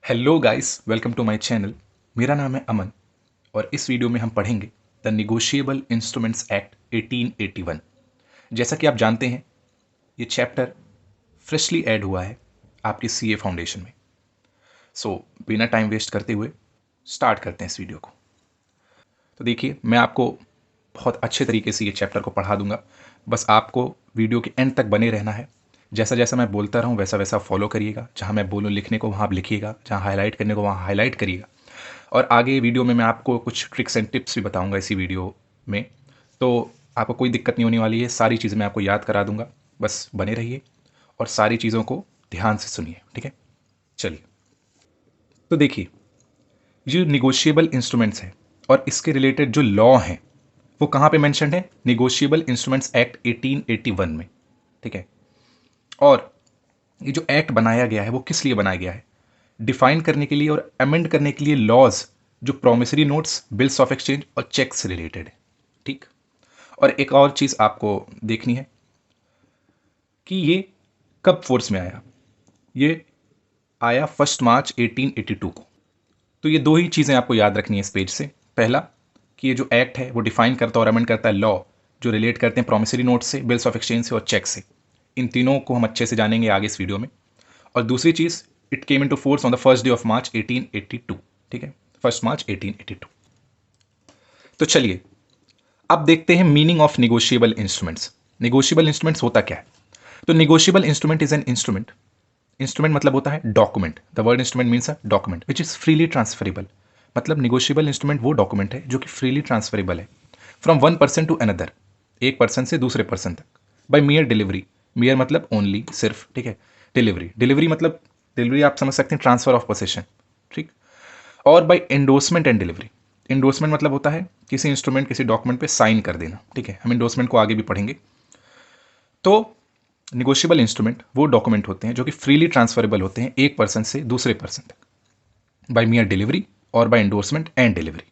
Hello guys, welcome to my channel. मेरा नाम है अमन और इस वीडियो में हम पढ़ेंगे द निगोशिएबल इंस्ट्रूमेंट्स एक्ट 1881। जैसा कि आप जानते हैं, ये चैप्टर फ्रेशली ऐड हुआ है आपकी सीए फाउंडेशन में। सो बिना टाइम वेस्ट करते हुए स्टार्ट करते हैं इस वीडियो को। तो देखिए, मैं आपको बहुत अच्छे तरीके से ये चैप्टर को पढ़ा दूंगा। बस आपको वीडियो के एंड तक बने रहना है। जैसा जैसा मैं बोलता रहूँ वैसा वैसा फॉलो करिएगा। जहाँ मैं बोलूँ लिखने को वहाँ आप लिखिएगा, जहाँ हाईलाइट करने को वहाँ हाईलाइट करिएगा। और आगे वीडियो में मैं आपको कुछ ट्रिक्स एंड टिप्स भी बताऊंगा इसी वीडियो में। तो आपको कोई दिक्कत नहीं होने वाली है, सारी चीज़ें मैं आपको याद करा दूंगा। बस बने रहिए और सारी चीज़ों को ध्यान से सुनिए, ठीक है। चलिए, तो देखिए, जो निगोशिएबल इंस्ट्रूमेंट्स हैं और इसके रिलेटेड जो लॉ हैं वो कहाँ पे मेंशन्ड है? निगोशिएबल इंस्ट्रूमेंट्स एक्ट 1881 में, ठीक है। और ये जो एक्ट बनाया गया है वो किस लिए बनाया गया है? डिफाइन करने के लिए और अमेंड करने के लिए लॉज जो promissory notes, bills of exchange और चेक से रिलेटेड है, ठीक। और एक और चीज आपको देखनी है कि ये कब फोर्स में आया। ये आया 1 मार्च 1882 को। तो ये दो ही चीजें आपको याद रखनी है इस पेज से। पहला, कि ये जो एक्ट है वो डिफाइन करता है और अमेंड करता है लॉ जो रिलेट करते हैं प्रोमिसरी नोट से, बिल्स ऑफ एक्सचेंज से और चेक से। इन तीनों को हम अच्छे से जानेंगे आगे इस वीडियो में। और दूसरी चीज, it came into force on the first day of March 1882, ठीक है, 1 मार्च 1882। तो चलिए, अब देखते हैं meaning of negotiable instruments. Negotiable instruments होता क्या है? तो negotiable instrument is an instrument. Instrument मतलब होता है document. The word instrument means a document which is freely transferable. मतलब निगोशिएबल इंस्ट्रूमेंट वो डॉक्यूमेंट है जो कि फ्रीली ट्रांसफरेबल है from one person to another, एक पर्सन से दूसरे पर्सन तक, बाय मियर डिलीवरी। मियर मतलब ओनली, सिर्फ, ठीक है। डिलीवरी, डिलीवरी मतलब डिलीवरी आप समझ सकते हैं ट्रांसफर ऑफ पोसेशन, ठीक। और by endorsement and delivery. Endorsement मतलब होता है किसी इंस्ट्रूमेंट, किसी डॉक्यूमेंट पे साइन कर देना, ठीक है। हम एंडोर्समेंट को आगे भी पढ़ेंगे। तो निगोशिएबल इंस्ट्रूमेंट वो डॉक्यूमेंट होते हैं जो कि फ्रीली ट्रांसफरेबल होते हैं एक पर्सन से दूसरे पर्सन तक, बाय मियर डिलीवरी और by endorsement and delivery.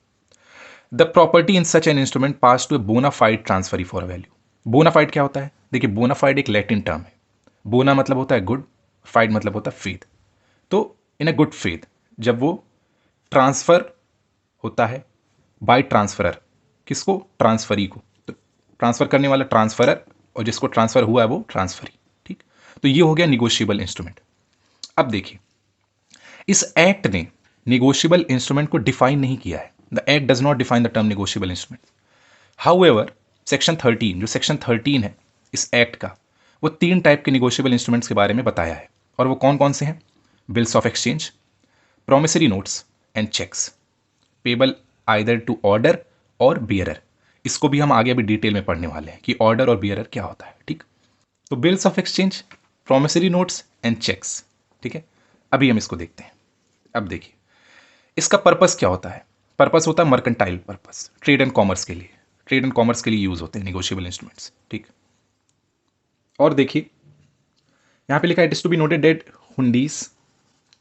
The property in such an instrument pass to a bona fide transferee for value. Bona fide क्या होता है? देखिए, बोनाफाइड एक लैटिन टर्म है। बोना मतलब होता है गुड, फाइड मतलब होता है फेथ। तो इन ए गुड फेथ जब वो ट्रांसफर होता है बाय ट्रांसफरर, किसको? ट्रांसफरी को। तो ट्रांसफर करने वाला ट्रांसफरर और जिसको ट्रांसफर हुआ है वो ट्रांसफरी, ठीक। तो ये हो गया निगोशिएबल इंस्ट्रूमेंट। अब देखिए, इस एक्ट ने निगोशिएबल इंस्ट्रूमेंट को डिफाइन नहीं किया है। The act does not define the term negotiable instrument. However, section 13, जो सेक्शन 13 है इस एक्ट का, वो 3 टाइप के निगोशिएबल इंस्ट्रूमेंट्स के बारे में बताया है। और वो कौन कौन से हैं? Bills of exchange, promissory notes and cheques, payable either to order और बियरर। इसको भी हम आगे अभी डिटेल में पढ़ने वाले हैं कि ऑर्डर और बियरर क्या होता है, ठीक। तो bills of exchange, promissory notes and cheques, ठीक है। अभी हम इसको देखते हैं। अब देखिए, इसका पर्पस क्या होता है? पर्पस होता है mercantile purpose, trade and commerce के लिए। ट्रेड एंड कॉमर्स के लिए यूज होते हैं निगोशिएबल इंस्ट्रूमेंट्स, ठीक। और देखिए, यहां पे लिखा है, it is to be noted that hundis,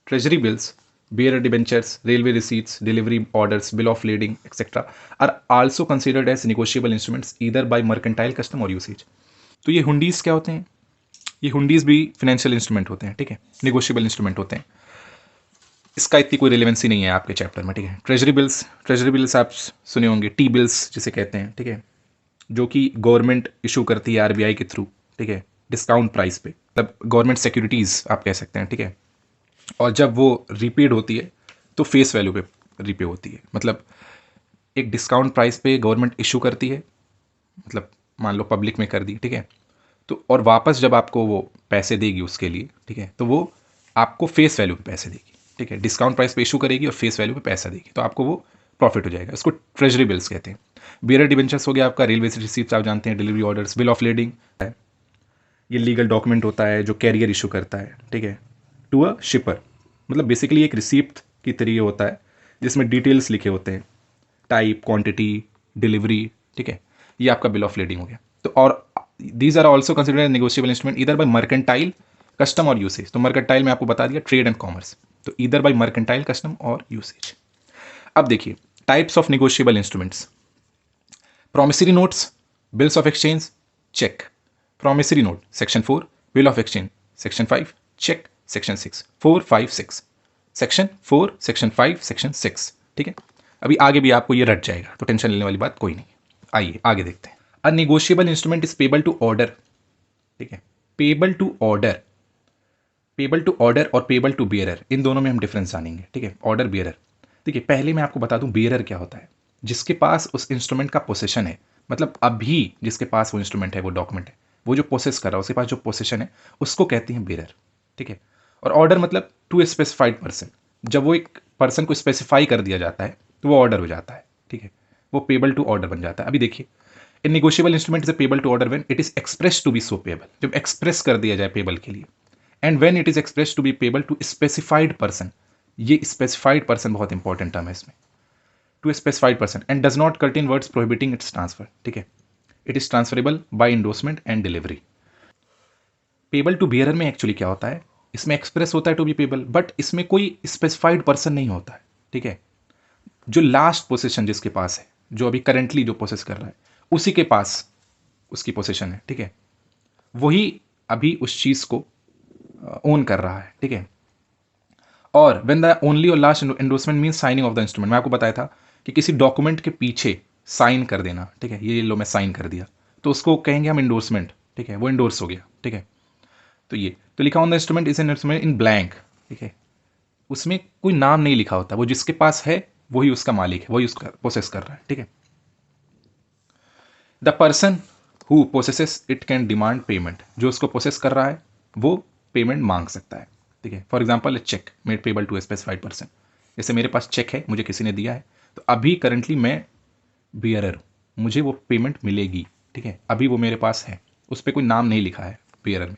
treasury bills, bearer debentures, railway receipts, delivery orders, bill of lading, etc. are also considered as negotiable instruments either by mercantile custom or usage. तो ये हुंडीज क्या होते हैं? ये हुंडीज भी फाइनेंशियल इंस्ट्रूमेंट होते हैं, ठीक है, निगोशिएबल इंस्ट्रूमेंट होते हैं। इसका इतनी कोई रिलेवेंसी नहीं है आपके चैप्टर में, ठीक है। ट्रेजरी बिल्स, ट्रेजरी बिल्स आप सुने होंगे, टी बिल्स जिसे कहते हैं, ठीक है, जो कि गवर्नमेंट इशू करती है आरबीआई के थ्रू, ठीक है, डिस्काउंट प्राइस पे, मतलब गवर्नमेंट सिक्योरिटीज आप कह सकते हैं, ठीक है। और जब वो रिपेड होती है तो फेस वैल्यू पे रिपे होती है। मतलब एक डिस्काउंट प्राइस पे गवर्नमेंट इशू करती है, मतलब मान लो पब्लिक में कर दी, ठीक है। तो और वापस जब आपको वो पैसे देगी उसके लिए, ठीक है, तो वो आपको फेस वैल्यू पे पैसे देगी, ठीक है। डिस्काउंट प्राइस पे इशू करेगी और फेस वैल्यू पे पैसा देगी, तो आपको वो प्रॉफिट हो जाएगा। उसको ट्रेजरी बिल्स कहते हैं। बियरर डिबेंचर्स हो गया आपका, रेलवे रिसीप्ट आप जानते हैं, delivery orders, bill of lading है, ये लीगल डॉक्यूमेंट होता है जो कैरियर इशू करता है, ठीक है, टू अ शिपर। मतलब बेसिकली एक रिसीप्ट की तरह होता है जिसमें डिटेल्स लिखे होते हैं, टाइप, क्वांटिटी, डिलीवरी, ठीक है। ये आपका बिल ऑफ लेडिंग हो गया। तो और these are also considered negotiable instrument इधर बाय मर्केंटाइल कस्टम और यूसेज। तो मर्केंटाइल में आपको बता दिया ट्रेड एंड कॉमर्स, तो इधर बाय मर्केंटाइल कस्टम और यूसेज। अब देखिए, types of negotiable instruments. Promissory notes, bills of exchange, cheque. Promissory note section 4, bill of exchange section 5, cheque section 6, 4, 5, 6। Section 4, section 5, section 6। ठीक है, अभी आगे भी आपको ये रट जाएगा, तो टेंशन लेने वाली बात कोई नहीं। आइए आगे देखते हैं। A negotiable instrument is payable to order. ठीक है, payable to order, payable to order और पेबल टू बियरर, इन दोनों में हम डिफरेंस जानेंगे। ठीक है, ऑर्डर बियरर। देखिए पहले मैं आपको बता दूं बियरर क्या होता है। जिसके पास उस इंस्ट्रूमेंट का पोसेशन है, मतलब अभी जिसके पास वो इंस्ट्रूमेंट है, वो डॉक्यूमेंट है, वो जो प्रोसेस कर रहा है, उसके पास जो पोसेशन है, उसको कहते हैं बियरर। ठीक है, और ऑर्डर मतलब टू ए स्पेसिफाइड पर्सन। जब वो एक पर्सन को स्पेसिफाई कर दिया जाता है तो वो ऑर्डर हो जाता है। ठीक है, वो पेबल टू ऑर्डर बन जाता है। अभी देखिए, an negotiable instrument is payable to order when it is express to be so payable, जब एक्सप्रेस कर दिया जाए पेबल के लिए, and when it is express to be payable to specified person. ये स्पेसिफाइड पर्सन बहुत इंपॉर्टेंट टर्म है इसमें, to specified person, and does not contain words prohibiting its transfer. ठीक है, it is transferable by endorsement and delivery. Payable to bearer में actually क्या होता है, इसमें एक्सप्रेस होता है टू बी पेबल, बट इसमें कोई स्पेसिफाइड पर्सन नहीं होता है। ठीक है, जो लास्ट पोजीशन जिसके पास है, जो अभी करंटली जो प्रोसेस कर रहा है, उसी के पास उसकी पोजीशन है। ठीक है, वही अभी उस चीज को ओन कर रहा है। ठीक है, और व्हेन द ओनली और last endorsement mean signing off the instrument, मैं आपको बताया था कि किसी डॉक्यूमेंट के पीछे साइन कर देना। ठीक है, ये लो मैं साइन कर दिया, तो उसको कहेंगे हम इंडोर्समेंट। ठीक है, वो इंडोर्स हो गया। ठीक है, तो ये तो लिखा on the instrument is an instrument in blank. ठीक है, उसमें कोई नाम नहीं लिखा होता, वो जिसके पास है वही उसका मालिक है, वही उसका प्रोसेस कर रहा है। ठीक है, the person who processes it can demand payment, जो उसको प्रोसेस कर रहा है वो पेमेंट मांग सकता है। ठीक है, for example cheque made payable to a specified person. जैसे मेरे पास चेक है, मुझे किसी ने दिया है, तो अभी करंटली मैं बियरर हूँ, मुझे वो पेमेंट मिलेगी। ठीक है, अभी वो मेरे पास है, उस पर कोई नाम नहीं लिखा है बियरर में।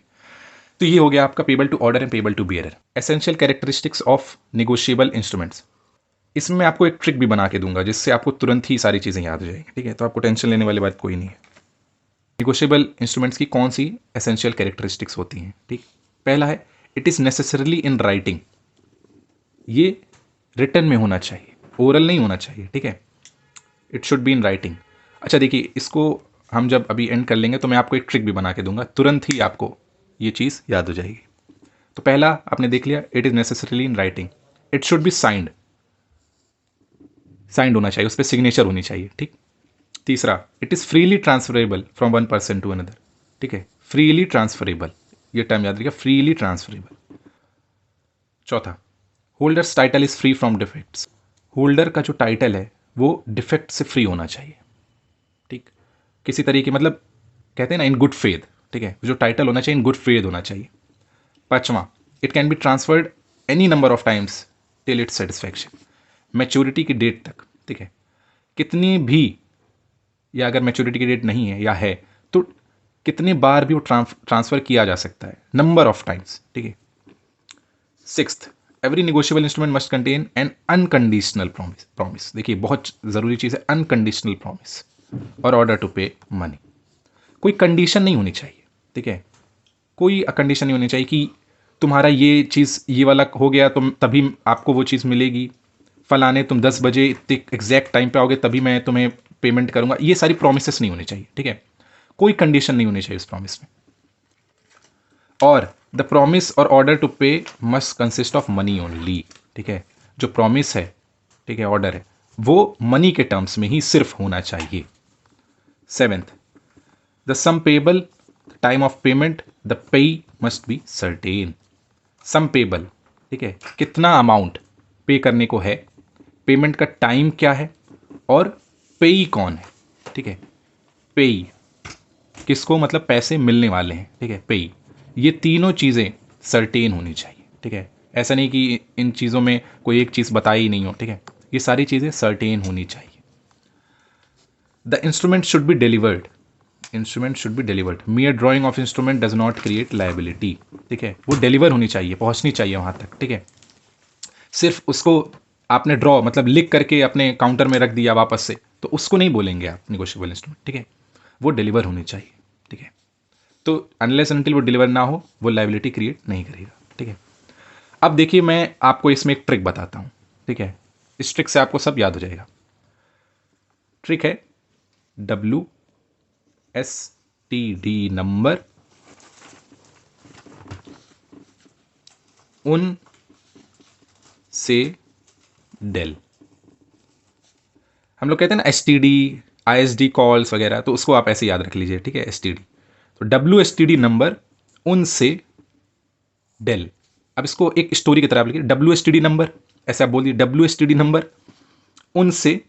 तो ये हो गया आपका payable to order and payable to bearer. Essential characteristics of negotiable instruments. इसमें मैं आपको एक ट्रिक भी बना के दूंगा जिससे आपको तुरंत ही सारी चीज़ें याद हो जाएंगी। ठीक है, तो आपको टेंशन लेने वाली बात कोई नहीं है। निगोशिएबल इंस्ट्रूमेंट्स की कौन सी एसेंशियल कैरेक्टरिस्टिक्स होती हैं। ठीक, पहला है it is necessarily in writing, ये रिटर्न में होना चाहिए, ओरल नहीं होना चाहिए। ठीक है, it should be in writing. अच्छा देखिए, इसको हम जब अभी एंड कर लेंगे तो मैं आपको एक ट्रिक भी बना के दूंगा, तुरंत ही आपको ये चीज़ याद हो जाएगी। तो पहला आपने देख लिया, it is necessarily in writing, it should be signed, signed होना चाहिए, उस पर सिग्नेचर होनी चाहिए। ठीक, तीसरा it is freely transferable from one person to another. ठीक है, फ्रीली ट्रांसफरेबल, ये टर्म याद रखिएगा, फ्रीली ट्रांसफरेबल। चौथा, holder's title is free from defects, holder का जो टाइटल है वो डिफेक्ट से फ्री होना चाहिए। ठीक, किसी तरीके मतलब कहते हैं ना इन गुड फेथ। ठीक है, जो टाइटल होना चाहिए इन गुड फेथ होना चाहिए। पांचवा, it can be transferred any number of times till it's satisfaction, maturity की डेट तक। ठीक है, कितनी भी, या अगर मैच्योरिटी की डेट नहीं है या है तो कितने बार भी वो ट्रांसफर किया जा सकता है, नंबर ऑफ टाइम्स। ठीक है, sixth, every negotiable instrument must contain N unconditional promise. Promise देखिए बहुत जरूरी चीज है, अनकंडीशनल प्रॉमिस और ऑर्डर टू पे मनी। कोई कंडीशन नहीं होनी चाहिए। ठीक है, कोई कंडीशन नहीं होनी चाहिए कि तुम्हारा ये चीज़ ये वाला हो गया तो तभी आपको वो चीज़ मिलेगी, फलाने तुम 10 बजे इतने एग्जैक्ट टाइम पे आओगे तभी मैं तुम्हें पेमेंट करूंगा, ये सारी प्रोमिस नहीं होनी चाहिए। ठीक है, कोई कंडीशन नहीं होनी चाहिए उस प्रॉमिस में। और द प्रॉमिस और order to pay must consist of money only. ठीक है, जो प्रॉमिस है, ठीक है, ऑर्डर है, वो मनी के टर्म्स में ही सिर्फ होना चाहिए। Seventh, the sum payable, time of payment, the pay must be certain. Sum payable, ठीक है, कितना अमाउंट पे करने को है, पेमेंट का टाइम क्या है, और पेई कौन है। ठीक है, पेई किसको, मतलब पैसे मिलने वाले हैं। ठीक है, पेई, ये तीनों चीज़ें सर्टेन होनी चाहिए। ठीक है, ऐसा नहीं कि इन चीज़ों में कोई एक चीज़ बताई ही नहीं हो। ठीक है, ये सारी चीज़ें सर्टेन होनी चाहिए। The instrument should be delivered, instrument should be delivered, मियर drying of instrument does not create liability. ठीक है, वो डिलीवर होनी चाहिए, पहुंचनी चाहिए वहां तक। ठीक है, सिर्फ उसको आपने ड्रॉ मतलब लिख करके अपने काउंटर में रख दिया वापस से, तो उसको नहीं बोलेंगे आप निगोशिएबल इंस्ट्रूमेंट। ठीक है, वो डिलीवर होनी चाहिए। ठीक है, तो अनलेस अनटिल वो डिलीवर ना हो वो लायबिलिटी क्रिएट नहीं करेगा। ठीक है, अब देखिए मैं आपको इसमें एक ट्रिक बताता हूं। ठीक है, इस ट्रिक से आपको सब याद हो जाएगा। ट्रिक है WSTD नंबर उन से डेल। हम लोग कहते हैं ना STD, ISD कॉल्स वगैरह, तो उसको आप ऐसे याद रख लीजिए, ठीक है, STD। तो WSTD नंबर उनसे डेल। अब इसको एक स्टोरी की तरह आप लिखिए, WSTD नंबर, ऐसे आप बोलिए, WSTD नंबर उनसे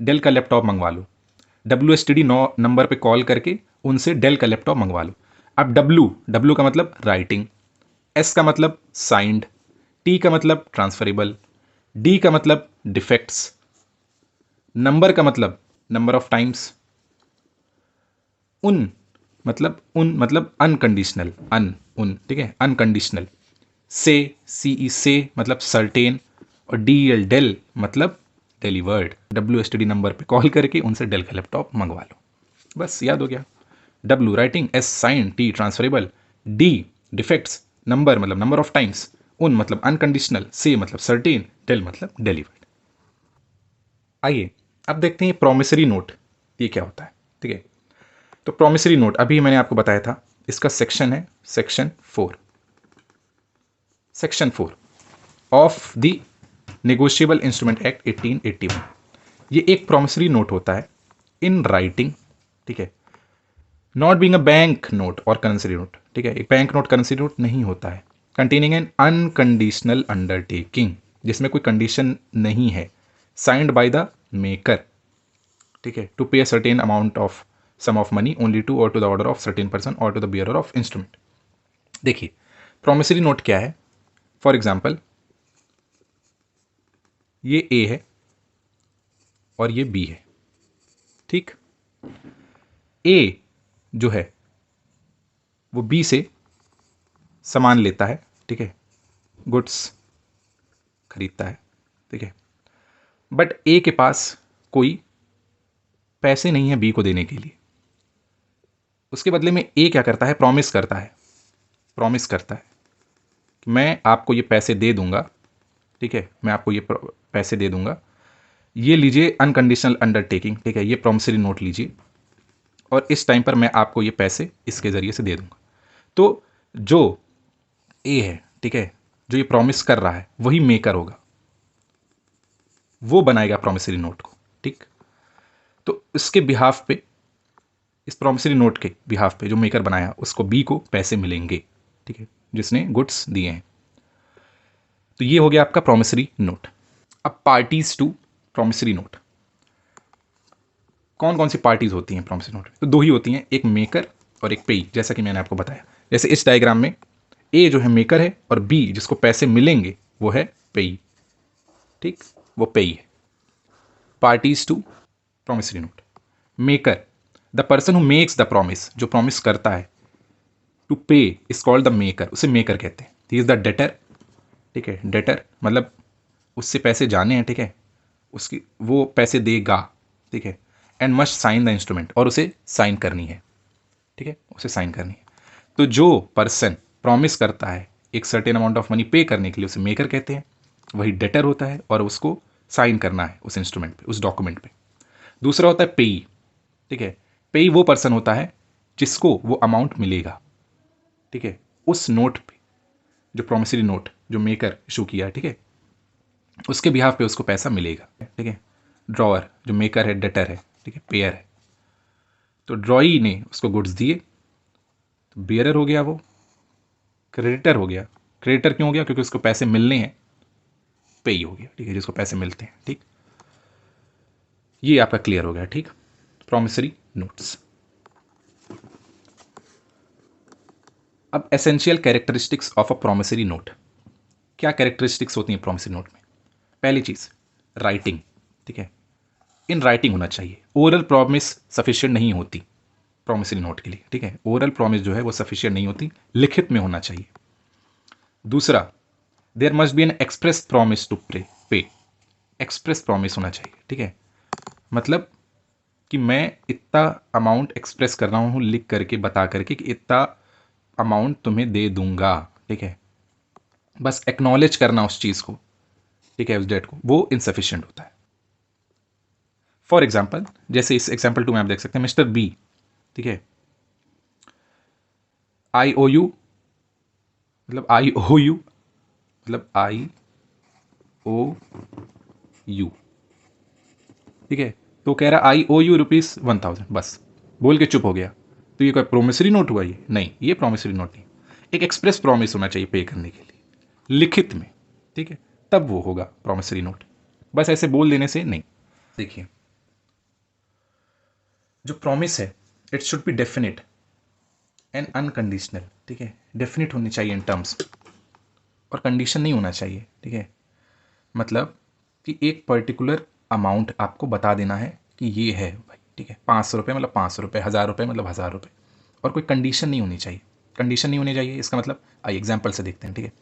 डेल का लैपटॉप मंगवा लो। WSTD नंबर पे कॉल करके उनसे डेल का लैपटॉप मंगवा लो। अब W का मतलब राइटिंग, S का मतलब साइंड, T का मतलब ट्रांसफरेबल, D का मतलब डिफेक्ट्स, नंबर का मतलब नंबर ऑफ टाइम्स, उन मतलब अनकंडीशनल, ठीक है, अनकंडीशनल, से मतलब सर्टेन, और DEL डेल मतलब डिलीवर्ड। WSTD नंबर पे कॉल करके उनसे डेल का लैपटॉप मंगवा लो। बस याद हो गया। W writing, S sign, T transferable, D defects, number मतलब नंबर ऑफ टाइम्स, उन मतलब अनकंडीशनल, से मतलब सर्टेन, डेल मतलब डिलीवर्ड। आइए अब देखते हैं प्रोमिसरी नोट ये क्या होता है, ठीक है। तो प्रोमिसरी नोट अभी मैंने आपको बताया था, इसका सेक्शन है section 4 of the negotiable instrument act 1881। ये एक प्रोमिसरी नोट होता है इन राइटिंग, ठीक है, not being a bank note और करेंसी नोट, ठीक है, एक बैंक नोट करेंसी नोट नहीं होता है। कंटेनिंग एन अनकंडीशनल अंडरटेकिंग, जिसमें कोई कंडीशन नहीं है, साइंड बाय द मेकर, ठीक है, to pay a certain amount of sum of money only to और to the order of certain person और to the bearer of instrument. देखिए promissory note क्या है। फॉर एग्जाम्पल ये ए है और ये बी है, ठीक। ए जो है वो बी से सामान लेता है, ठीक है, गुड्स खरीदता है, ठीक है, बट ए के पास कोई पैसे नहीं है बी को देने के लिए। उसके बदले में ए क्या करता है, प्रॉमिस करता है कि मैं आपको ये पैसे दे दूंगा, ठीक है, मैं आपको ये पैसे दे दूंगा, ये लीजिए अनकंडीशनल अंडरटेकिंग, ठीक है, ये प्रॉमिसरी नोट लीजिए और इस टाइम पर मैं आपको ये पैसे इसके जरिए से दे दूंगा। तो जो ए है, ठीक है, जो ये प्रॉमिस कर रहा है वही मेकर होगा, वो बनाएगा प्रॉमिसरी नोट को, ठीक। तो इसके बिहाफ पे, इस प्रॉमिसरी नोट के बिहाफ पे जो मेकर बनाया उसको बी को पैसे मिलेंगे, ठीक है, जिसने गुड्स दिए हैं। तो ये हो गया आपका प्रॉमिसरी नोट। अब पार्टीज टू प्रॉमिसरी नोट, कौन कौन सी पार्टीज होती हैं प्रॉमिसरी नोट में? तो दो ही होती हैं, एक मेकर और एक पेई, जैसा कि मैंने आपको बताया। जैसे इस डायग्राम में ए जो है मेकर है और बी जिसको पैसे मिलेंगे वो है पेई, ठीक, वो पेई है। Parties to promissory note, maker the person who makes the promise, जो प्रॉमिस करता है, to pay is called the maker, उसे मेकर कहते हैं। ही इज द डेटर, ठीक है, डेटर मतलब उससे पैसे जाने हैं, ठीक है, उसकी वो पैसे देगा, ठीक है, and must sign the instrument, और उसे साइन करनी है, ठीक है, उसे साइन करनी है। तो जो पर्सन प्रॉमिस करता है एक सर्टेन अमाउंट ऑफ मनी पे करने के लिए, उसे मेकर कहते हैं, वही डेटर होता है और उसको साइन करना है उस इंस्ट्रूमेंट पे, उस डॉक्यूमेंट पे। दूसरा होता है पेई, ठीक है, पेई वो पर्सन होता है जिसको वो अमाउंट मिलेगा, ठीक है, उस नोट पे, जो प्रोमिसरी नोट जो मेकर इशू किया है, ठीक है, उसके बिहाफ पे उसको पैसा मिलेगा, ठीक है। ड्रॉअर जो मेकर है, डेटर है, ठीक है, पेयर है। तो ड्रॉई ने उसको गुड्स दिए, तो बियरर हो गया, वो क्रेडिटर हो गया। क्रेडिटर क्यों हो गया? क्योंकि उसको पैसे मिलने हैं, पेई हो गया, ठीक है, जिसको पैसे मिलते हैं, ठीक। ये आपका क्लियर हो गया, ठीक, प्रॉमिसरी नोट्स। अब essential characteristics of a promissory note, क्या कैरेक्टरिस्टिक्स होती हैं प्रॉमिसरी नोट में? पहली चीज राइटिंग, ठीक है, इन राइटिंग होना चाहिए। ओरल प्रॉमिस सफिशिएंट नहीं होती प्रॉमिसरी नोट के लिए, ठीक है, ओरल प्रॉमिस जो है वो सफिशिएंट नहीं होती, लिखित में होना चाहिए। दूसरा, there must be an express promise to pay, express promise होना चाहिए, ठीक है, मतलब कि मैं इतना अमाउंट एक्सप्रेस कर रहा हूं, लिख करके बता करके कि इतना अमाउंट तुम्हें दे दूंगा, ठीक है, बस एक्नॉलेज करना उस चीज को, ठीक है, उस डेट को, वो इनसफिशियंट होता है। फॉर एग्जाम्पल, जैसे इस एग्जाम्पल 2 में आप देख सकते हैं, मिस्टर बी, ठीक है, आई ओ यू, मतलब आई ओ यू, मतलब आई IOU, ठीक है। तो कह रहा IOU ₹1000, बस बोल के चुप हो गया। तो ये कोई प्रोमिसरी नोट हुआ? ये नहीं, ये प्रोमिसरी नोट नहीं। एक एक्सप्रेस प्रॉमिस होना चाहिए पे करने के लिए लिखित में, ठीक है, तब वो होगा प्रॉमिसरी नोट। बस ऐसे बोल देने से नहीं। देखिए, जो प्रॉमिस है it should B definite and unconditional, ठीक है। डेफिनेट होनी चाहिए इन टर्म्स और कंडीशन नहीं होना चाहिए, ठीक है। मतलब कि एक पर्टिकुलर अमाउंट आपको बता देना है कि ये है भाई, ठीक है, 500 रुपये मतलब 500 रुपये, 1000 रुपये मतलब 1000 रुपये, और कोई कंडीशन नहीं होनी चाहिए। कंडीशन नहीं होनी चाहिए इसका मतलब आई एग्जाम्पल से देखते हैं, ठीक है।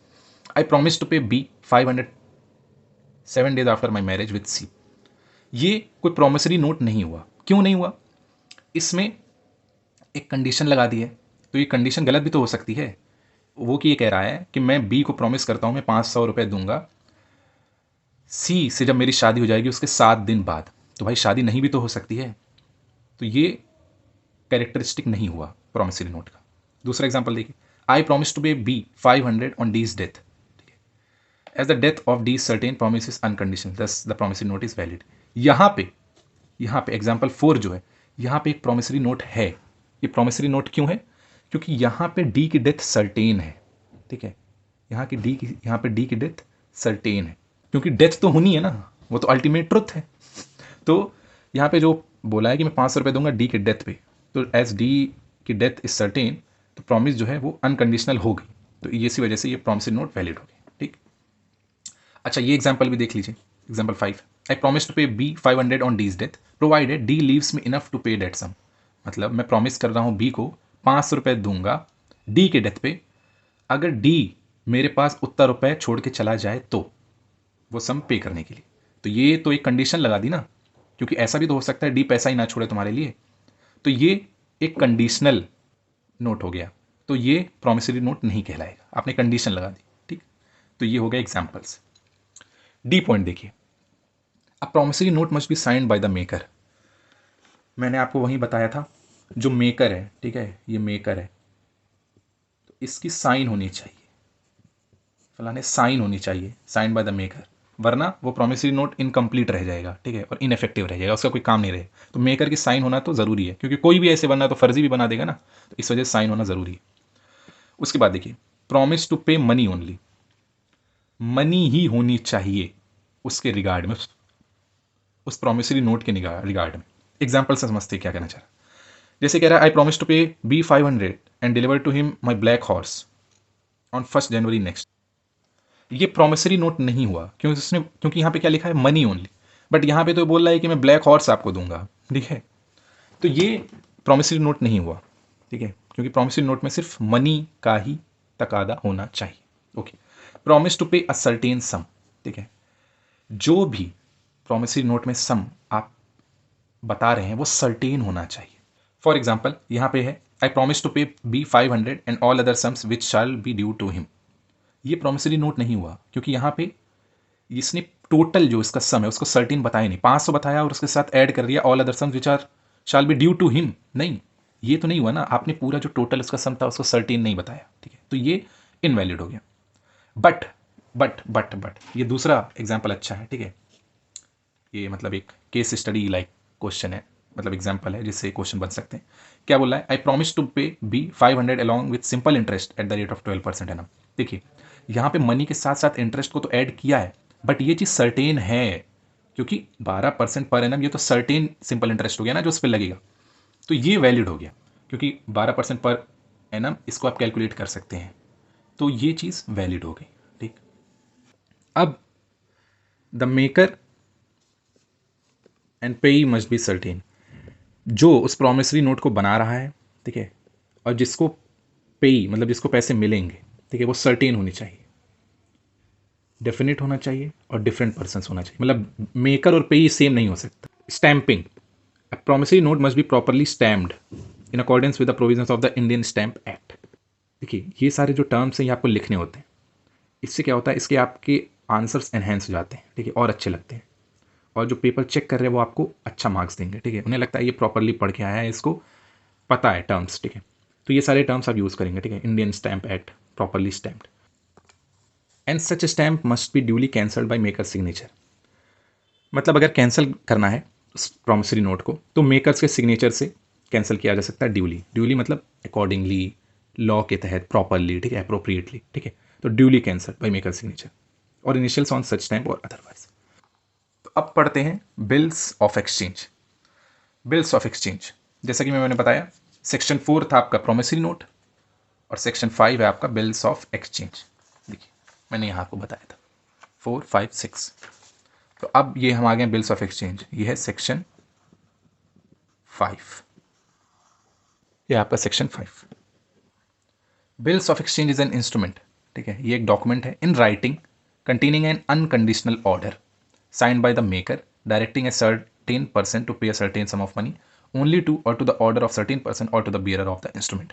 I promise to pay B 500 7 days after my marriage with C. ये कोई प्रॉमिसरी नोट नहीं हुआ। क्यों नहीं हुआ? इसमें एक कंडीशन लगा दी है, तो ये कंडीशन गलत भी तो हो सकती है। वो कि ये कह रहा है कि मैं बी को प्रॉमिस करता हूँ मैं 500 रुपये दूंगा सी से जब मेरी शादी हो जाएगी उसके 7 दिन बाद। तो भाई शादी नहीं भी तो हो सकती है। तो ये कैरेक्टरिस्टिक नहीं हुआ प्रॉमिसरी नोट का। दूसरा एग्जांपल देखिए, I promise to pay B 500 on D's death, as the death of D certain promise is unconditional, thus the promissory note is valid. यहाँ पे एग्जाम्पल 4 जो है, यहाँ पे एक प्रॉमिसरी नोट है। ये प्रॉमिसरी नोट क्यों है? क्योंकि यहाँ पे डी की डेथ सर्टेन है, ठीक है। यहाँ पे डी की डेथ सर्टेन है, क्योंकि डेथ तो होनी है ना, वो तो अल्टीमेट ट्रुथ है। तो यहाँ पे जो बोला है कि मैं 500 रुपये दूंगा डी के डेथ पे, तो एज डी की डेथ इज सर्टेन, तो प्रॉमिस जो है वो अनकंडीशनल हो गई। तो इसी वजह से ये प्रॉमिसरी नोट वैलिड हो गई, ठीक। अच्छा, ये एग्जाम्पल भी देख लीजिए, example 5, I promise to pay B 500 on D's death provided D leaves me enough to pay that sum. मतलब मैं प्रॉमिस कर रहा हूँ बी को 500 रुपये दूंगा डी के डेथ पे, अगर डी मेरे पास उतना रुपये छोड़ के चला जाए तो वो सम पे करने के लिए। तो ये तो एक कंडीशन लगा दी ना, क्योंकि ऐसा भी तो हो सकता है डी पैसा ही ना छोड़े तुम्हारे लिए। तो ये एक कंडीशनल नोट हो गया, तो ये प्रॉमिसरी नोट नहीं कहलाएगा, आपने कंडीशन लगा दी, ठीक। तो ये हो गया एग्जाम्पल्स। डी पॉइंट देखिए, a promissory note must be signed by the maker. मैंने आपको वहीं बताया था, जो मेकर है, ठीक है, ये मेकर है, तो इसकी साइन होनी चाहिए, फलाने साइन होनी चाहिए, साइन बाय द मेकर, वरना वो प्रॉमिसरी नोट इनकम्प्लीट रह जाएगा, ठीक है, और इनफेक्टिव रह जाएगा, उसका कोई काम नहीं रहेगा। तो मेकर की साइन होना तो ज़रूरी है, क्योंकि कोई भी ऐसे बनना तो फर्जी भी बना देगा ना, तो इस वजह से साइन होना ज़रूरी है। उसके बाद देखिए, प्रॉमिस टू पे मनी ओनली, मनी ही होनी चाहिए उसके रिगार्ड में, उस प्रॉमिसरी नोट के रिगार्ड में। एग्जाम्पल से समझते क्या कहना चाह रहा है। जैसे कह रहा है, I promise to pay B 500 and deliver to him my black horse on 1 January next. ये प्रॉमिसरी नोट नहीं हुआ, क्योंकि यहाँ पे क्या लिखा है, मनी ओनली, बट यहाँ पे तो बोल रहा है कि मैं ब्लैक हॉर्स आपको दूंगा, ठीक है। तो ये प्रॉमिसरी नोट नहीं हुआ, ठीक है, क्योंकि प्रॉमिसरी नोट में सिर्फ मनी का ही तकादा होना चाहिए, okay. Promise to pay a certain सम, ठीक है, जो भी प्रॉमिसरी नोट में सम आप बता रहे हैं वो सर्टेन होना चाहिए। फॉर एग्जाम्पल यहाँ पे है, I promise to pay B 500 and all other sums which shall be due to him. ये प्रॉमिसरी नोट नहीं हुआ, क्योंकि यहाँ पे इसने टोटल जो इसका सम है उसको सर्टेन बताया नहीं, 500 बताया और उसके साथ ऐड कर दिया all other sums which are shall be due to him. नहीं, ये तो नहीं हुआ ना, आपने पूरा जो टोटल उसका सम था उसको सर्टेन नहीं बताया, ठीक है, तो ये इनवैलिड हो गया। बट ये दूसरा एग्जाम्पल अच्छा है, ठीक है। ये मतलब एक केस स्टडी लाइक क्वेश्चन है, मतलब एग्जाम्पल है जिससे क्वेश्चन बन सकते हैं। क्या बोला है, I promise to pay B 500 along with simple interest at the rate of 12% annum. देखिए, यहाँ पे मनी के साथ साथ इंटरेस्ट को तो ऐड किया है, बट ये चीज़ सर्टेन है, क्योंकि 12% पर एनम ये तो सर्टेन सिंपल इंटरेस्ट हो गया ना जो उस पर लगेगा, तो ये वैलिड हो गया, क्योंकि 12% पर एनम इसको आप कैलकुलेट कर सकते हैं, तो ये चीज़ वैलिड हो गई, ठीक। अब द मेकर एंड पेई मस्ट बी सर्टेन, जो उस प्रॉमिसरी नोट को बना रहा है, ठीक है, और जिसको पेई मतलब जिसको पैसे मिलेंगे, ठीक है, वो सर्टेन होनी चाहिए, डेफिनेट होना चाहिए और डिफरेंट पर्सन होना चाहिए। मतलब मेकर और पेई सेम नहीं हो सकता। Stamping, a promissory note must be properly stamped in accordance with the provisions of the Indian stamp act. देखिए, ये सारे जो टर्म्स हैं ये आपको लिखने होते हैं। इससे क्या होता है, इसके आपके आंसर्स एनहेंस हो जाते हैं, ठीक है, और अच्छे लगते हैं, और जो पेपर चेक कर रहे हैं वो आपको अच्छा मार्क्स देंगे, ठीक है, उन्हें लगता है ये प्रॉपरली पढ़ के आया है, इसको पता है टर्म्स, ठीक है। तो ये सारे टर्म्स आप यूज़ करेंगे, ठीक है, Indian stamp act, properly stamped. And such stamp must be duly cancelled by maker signature. मतलब अगर कैंसिल करना है उस प्रॉमिसरी नोट को तो मेकर्स के सिग्नेचर से कैंसिल किया जा सकता है। ड्यूली, ड्यूली मतलब अकॉर्डिंगली, लॉ के तहत, प्रॉपरली, ठीक है, अप्रोप्रिएटली, ठीक है। तो duly cancel by maker signature और इनिशियल्स ऑन सच स्टैम्प और अदरवाइज। तो अब पढ़ते हैं bills of exchange. Bills of exchange, जैसा कि मैंने बताया, सेक्शन 4 था आपका प्रॉमिसरी नोट और सेक्शन 5 है आपका बिल्स ऑफ एक्सचेंज। देखिए मैंने यहाँ आपको बताया था 4, 5, 6। तो अब ये हम आ गए बिल्स ऑफ एक्सचेंज, ये है सेक्शन 5, ये आपका section 5। Bills of exchange is an instrument, ठीक है, ये एक डॉक्यूमेंट है in writing containing an unconditional order signed by the maker directing a certain person to pay a certain sum of money only to और to the order of certain person और to the bearer of the instrument.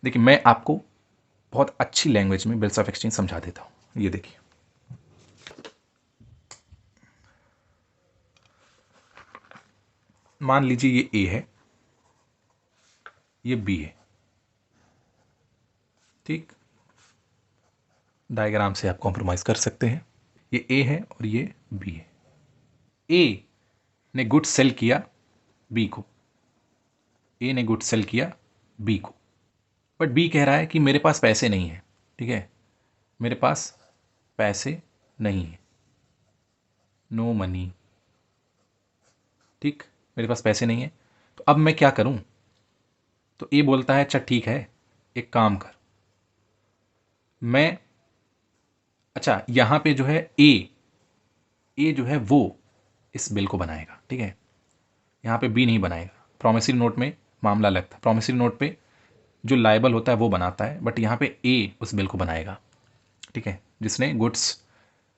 देखिए मैं आपको बहुत अच्छी language में bills of exchange समझा देता हूँ। ये देखिए, मान लीजिए ये ए है, ये बी है, ठीक, डायग्राम से आप कॉम्प्रोमाइज कर सकते हैं। ये ए है और ये बी है। ए ने गुड सेल किया बी को, ए ने गुड सेल किया बी को, बट बी कह रहा है कि मेरे पास पैसे नहीं है, ठीक है, मेरे पास पैसे नहीं है, नो मनी, ठीक, मेरे पास पैसे नहीं है, तो अब मैं क्या करूं? तो ए बोलता है अच्छा ठीक है, एक काम कर, मैं, अच्छा यहां पे जो है ए जो है वो इस बिल को बनाएगा, ठीक है, यहाँ पे बी नहीं बनाएगा। प्रॉमिसरी नोट में मामला अलग था, प्रॉमिसरी नोट पे जो लायबल होता है वो बनाता है, बट यहाँ पे ए उस बिल को बनाएगा, ठीक है, जिसने गुड्स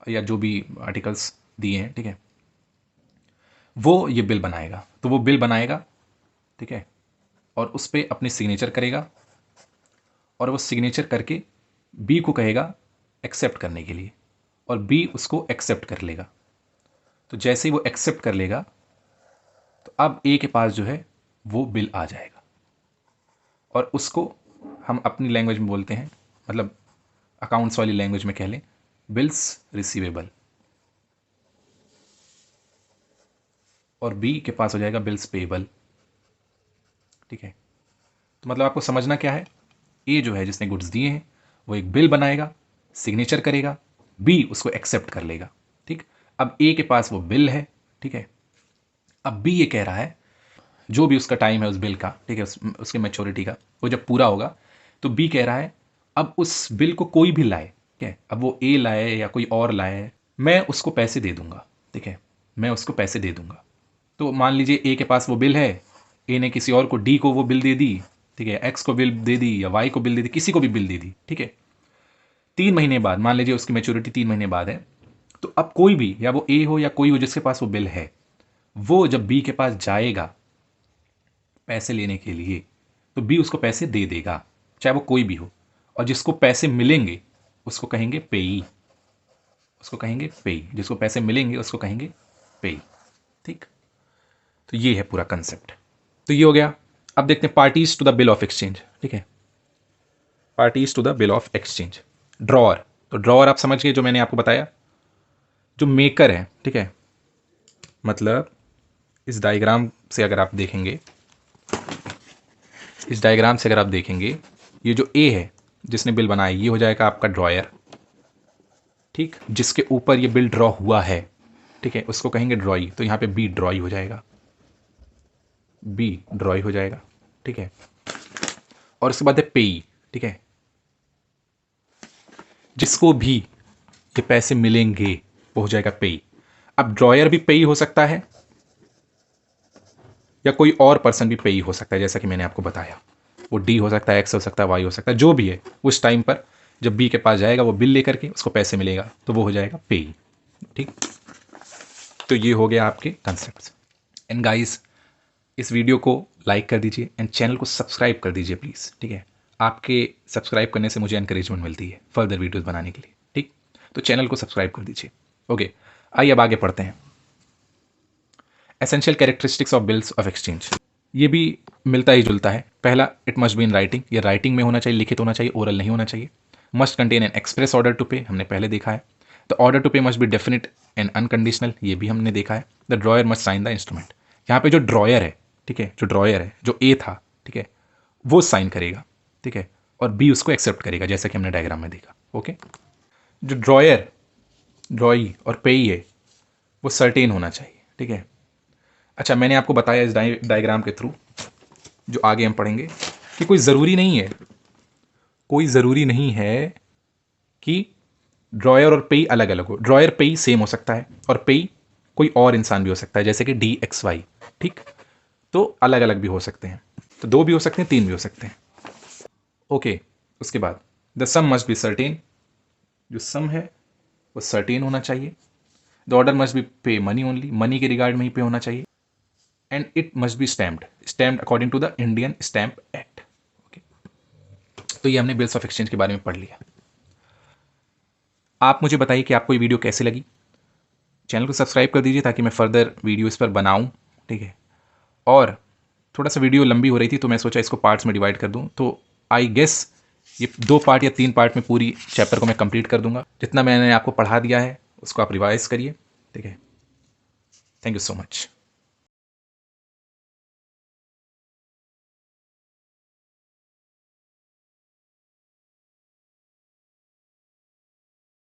या जो भी आर्टिकल्स दिए हैं, ठीक है, वो ये बिल बनाएगा। तो वो बिल बनाएगा, ठीक है, और उस पर अपनी सिग्नेचर करेगा और वो सिग्नेचर करके बी को कहेगा एक्सेप्ट करने के लिए और बी उसको एक्सेप्ट कर लेगा। तो जैसे ही वो एक्सेप्ट कर लेगा तो अब ए के पास जो है वो बिल आ जाएगा और उसको हम अपनी लैंग्वेज में बोलते हैं, मतलब अकाउंट्स वाली लैंग्वेज में कह लें, बिल्स रिसीवेबल, और बी के पास हो जाएगा बिल्स पेबल, ठीक है। तो मतलब आपको समझना क्या है, ए जो है जिसने गुड्स दिए हैं वो एक बिल बनाएगा, सिग्नेचर करेगा, बी उसको एक्सेप्ट कर लेगा, ठीक। अब ए के पास वो बिल है, ठीक है, अब बी ये कह रहा है जो भी उसका टाइम है उस बिल का, ठीक है, उसके मैच्योरिटी का, वो जब पूरा होगा तो बी कह रहा है अब उस बिल को कोई भी लाए, ठीक है, अब वो ए लाए या कोई और लाए, मैं उसको पैसे दे दूंगा, ठीक है, मैं उसको पैसे दे दूंगा। तो मान लीजिए ए के पास वो बिल है, ए ने किसी और को, डी को वो बिल दे दी, ठीक है, एक्स को बिल दे दी या वाई को बिल दे दी, किसी को भी बिल दे दी, ठीक है। 3 महीने बाद, मान लीजिए उसकी मैच्योरिटी 3 महीने बाद है, तो अब कोई भी, या वो ए हो या कोई हो जिसके पास वो बिल है, वो जब बी के पास जाएगा पैसे लेने के लिए तो बी उसको पैसे दे देगा, चाहे वो कोई भी हो, और जिसको पैसे मिलेंगे उसको कहेंगे पेई, उसको कहेंगे पेई, जिसको पैसे मिलेंगे उसको कहेंगे पेई, ठीक। तो ये है पूरा कंसेप्ट। तो ये हो गया। अब देखते हैं parties to the bill of exchange, ठीक है, parties to the bill of exchange. Drawer, तो ड्रॉअर आप समझ गए, जो मैंने आपको बताया, जो मेकर है, ठीक है, मतलब इस डायग्राम से अगर आप देखेंगे, इस डायग्राम से अगर आप देखेंगे, ये जो ए है जिसने बिल बनाया ये हो जाएगा आपका ड्रॉयर, ठीक, जिसके ऊपर ये बिल ड्रॉ हुआ है, ठीक है, उसको कहेंगे ड्रॉई, तो यहाँ पे बी ड्रॉई हो जाएगा, बी ड्रॉई हो जाएगा, ठीक है। और उसके बाद है पेई, ठीक है, जिसको भी ये पैसे मिलेंगे वो हो जाएगा पेई। अब ड्रॉयर भी पेई हो सकता है या कोई और पर्सन भी पेई हो सकता है, जैसा कि मैंने आपको बताया, वो डी हो सकता है, एक्स हो सकता है, वाई हो सकता है, जो भी है उस टाइम पर जब बी के पास जाएगा वो बिल लेकर के उसको पैसे मिलेगा तो वो हो जाएगा पेई, ठीक। तो ये हो गया आपके कंसेप्ट। एंड गाइस, इस वीडियो को लाइक कर दीजिए एंड चैनल को सब्सक्राइब कर दीजिए प्लीज़, ठीक है, आपके सब्सक्राइब करने से मुझे एनकरेजमेंट मिलती है फर्दर वीडियोज़ बनाने के लिए, ठीक। तो चैनल को सब्सक्राइब कर दीजिए। ओके, आइए अब आगे पढ़ते हैं। Essential characteristics of bills of exchange, ये भी मिलता ही जुलता है। पहला, it must be in writing, ये राइटिंग में होना चाहिए, लिखित होना चाहिए, ओरल नहीं होना चाहिए। Must contain an express order to pay, हमने पहले देखा है। The order to pay must be definite and unconditional, ये भी हमने देखा है। The drawer must sign the instrument, यहाँ पे जो ड्रॉयर है, ठीक है, जो ड्रॉयर है, जो ए था, ठीक है, वो साइन करेगा, ठीक है, और बी उसको एक्सेप्ट करेगा, जैसा कि हमने डायग्राम में देखा। ओके, जो ड्रॉयर, ड्रॉई और पेई है वो सर्टेन होना चाहिए, ठीक है। अच्छा, मैंने आपको बताया इस डायग्राम के थ्रू, जो आगे हम पढ़ेंगे, कि कोई ज़रूरी नहीं है, कोई ज़रूरी नहीं है कि ड्रॉयर और पेई अलग अलग हो। ड्रॉयर पेई सेम हो सकता है और पेई कोई और इंसान भी हो सकता है, जैसे कि DXY, ठीक, तो अलग अलग भी हो सकते हैं, तो 2 भी हो सकते हैं, 3 भी हो सकते हैं। ओके, उसके बाद the sum must be certain, जो सम है वो सर्टेन होना चाहिए। The order must be pay money only, money के रिगार्ड में ही पे होना चाहिए। And it must be stamped according to the Indian stamp act. Okay, तो ये हमने बिल्स ऑफ एक्सचेंज के बारे में पढ़ लिया। आप मुझे बताइए कि आपको ये वीडियो कैसे लगी। चैनल को सब्सक्राइब कर दीजिए ताकि मैं फर्दर वीडियो इस पर बनाऊं, ठीक है। और थोड़ा सा वीडियो लंबी हो रही थी तो मैं सोचा इसको पार्ट्स में डिवाइड कर दूं, तो आई गेस ये 2 पार्ट या 3 पार्ट में पूरी चैप्टर को मैं कंप्लीट कर दूंगा। जितना मैंने आपको पढ़ा दिया है उसको आप रिवाइज करिए, ठीक है। Thank you so much.